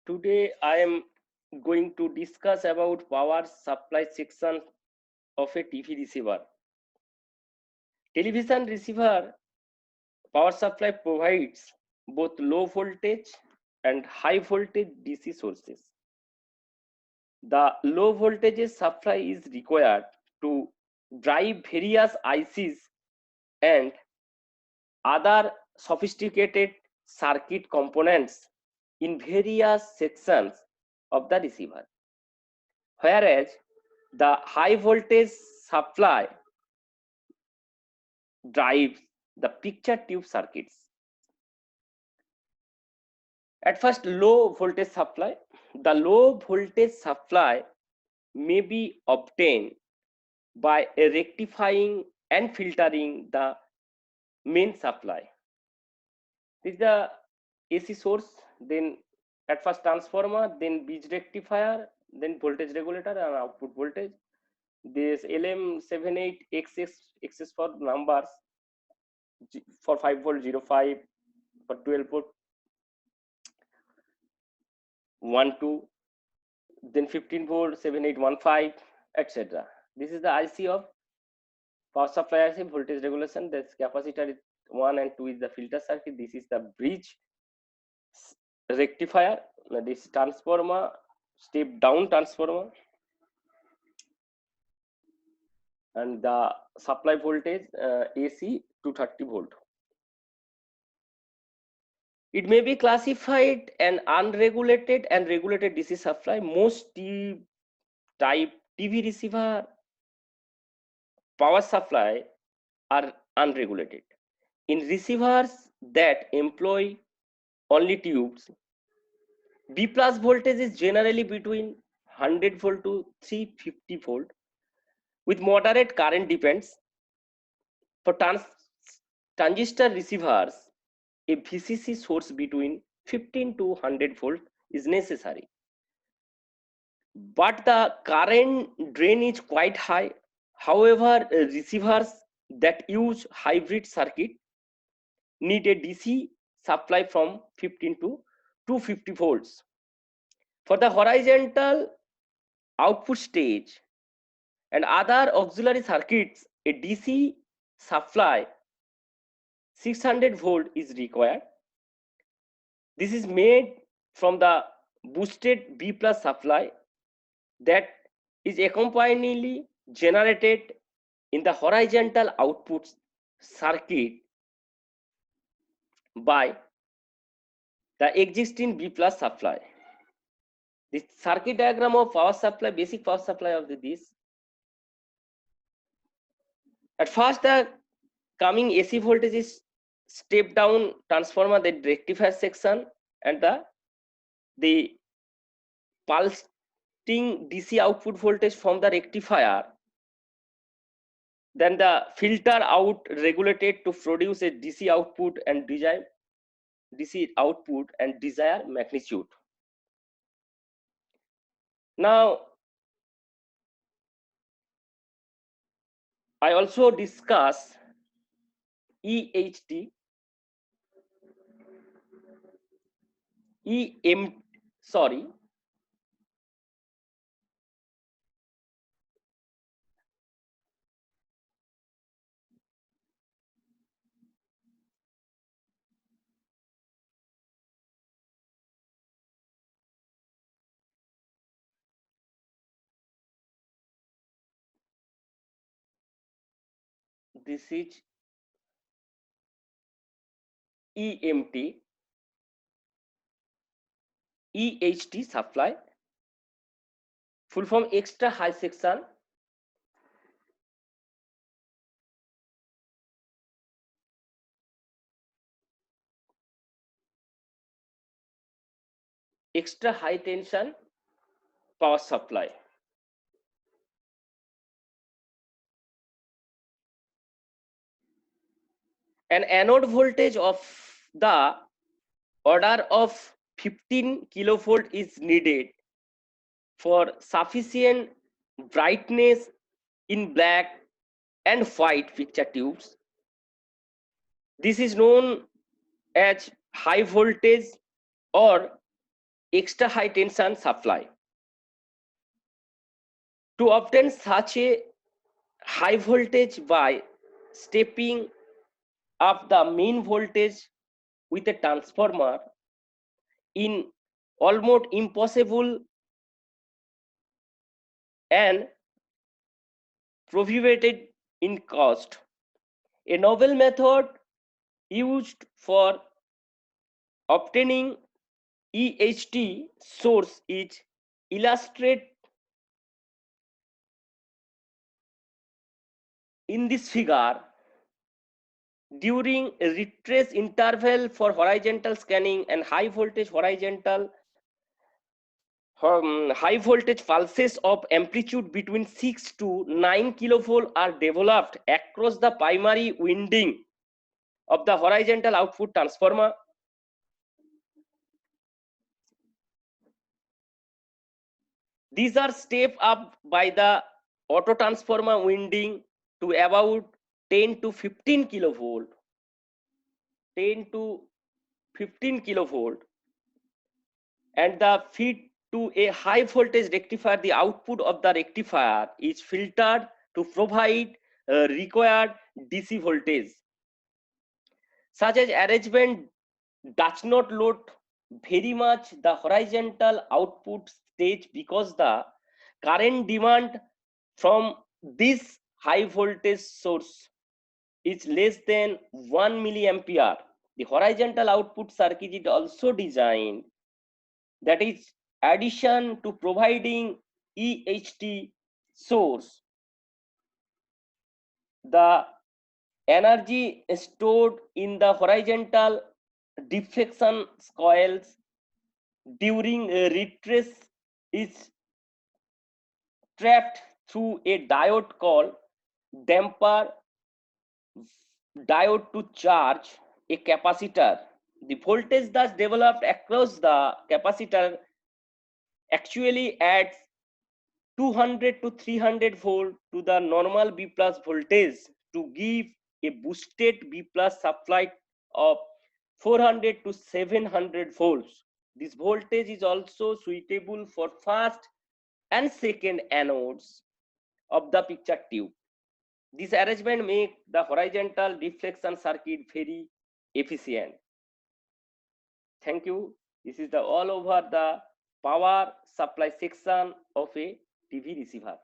Today I am going to discuss about power supply section of a TV receiver. Television receiver power supply provides both low voltage and high voltage DC sources. The low voltage supply is required to drive various ICs and other sophisticated circuit components in various sections of the receiver, whereas the high voltage supply drives the picture tube circuits. At first, low voltage supply. The low voltage supply may be obtained by rectifying and filtering the main supply. This is the AC source, then at first transformer, then bridge rectifier, then voltage regulator and output voltage. This LM78XX access for numbers for 5 volt 05, for 12 volt 12, then 15 volt 7815, etc. This is the IC of power supply IC, voltage regulation. This capacitor is 1 and 2 is the filter circuit. This is the bridge rectifier. This transformer, step down transformer, and the supply voltage AC 230 volt. It may be classified an unregulated and regulated DC supply. Most type TV receiver power supply are unregulated. In receivers that employ only tubes, B plus voltage is generally between 100 volt to 350 volt with moderate current depends. For transistor receivers, a VCC source between 15 to 100 volt is necessary. But the current drain is quite high. However, receivers that use hybrid circuit need a DC supply from 15 to 250 volts. For the horizontal output stage and other auxiliary circuits, a DC supply 600 volt is required. This is made from the boosted B plus supply that is accordingly generated in the horizontal output circuit by the existing B plus supply. The circuit diagram of power supply, basic power supply of this. At first, the coming AC voltage is step down transformer, the rectifier section, and the pulsing DC output voltage from the rectifier. Then the filter out regulated to produce a DC output and desired magnitude. Now, I also discuss EHT, this is EMT, EHT supply, full form extra high section. Extra high tension power supply. An anode voltage of the order of 15 kilovolt is needed for sufficient brightness in black and white picture tubes. This is known as high voltage or extra high tension supply. To obtain such a high voltage by stepping up the main voltage with a transformer in almost impossible and prohibited in cost. A novel method used for obtaining EHT source is illustrated in this figure. During a retrace interval for horizontal scanning and high voltage pulses of amplitude between 6 to 9 kilovolt are developed across the primary winding of the horizontal output transformer. These are stepped up by the auto transformer winding to about 10 to 15 kilovolt. 10 to 15 kilovolt, and the feed to a high voltage rectifier. The output of the rectifier is filtered to provide required DC voltage. Such as arrangement does not load very much the horizontal output stage because the current demand from this high voltage source is less than 1 milliampere. The horizontal output circuit is also designed, that is, addition to providing EHT source, the energy stored in the horizontal deflection coils during a retrace is trapped through a diode called damper diode to charge a capacitor. The voltage thus developed across the capacitor actually adds 200 to 300 volt to the normal B plus voltage to give a boosted B plus supply of 400 to 700 volts. This voltage is also suitable for first and second anodes of the picture tube. This arrangement makes the horizontal deflection circuit very efficient. Thank you. This is the all over the power supply section of a TV receiver.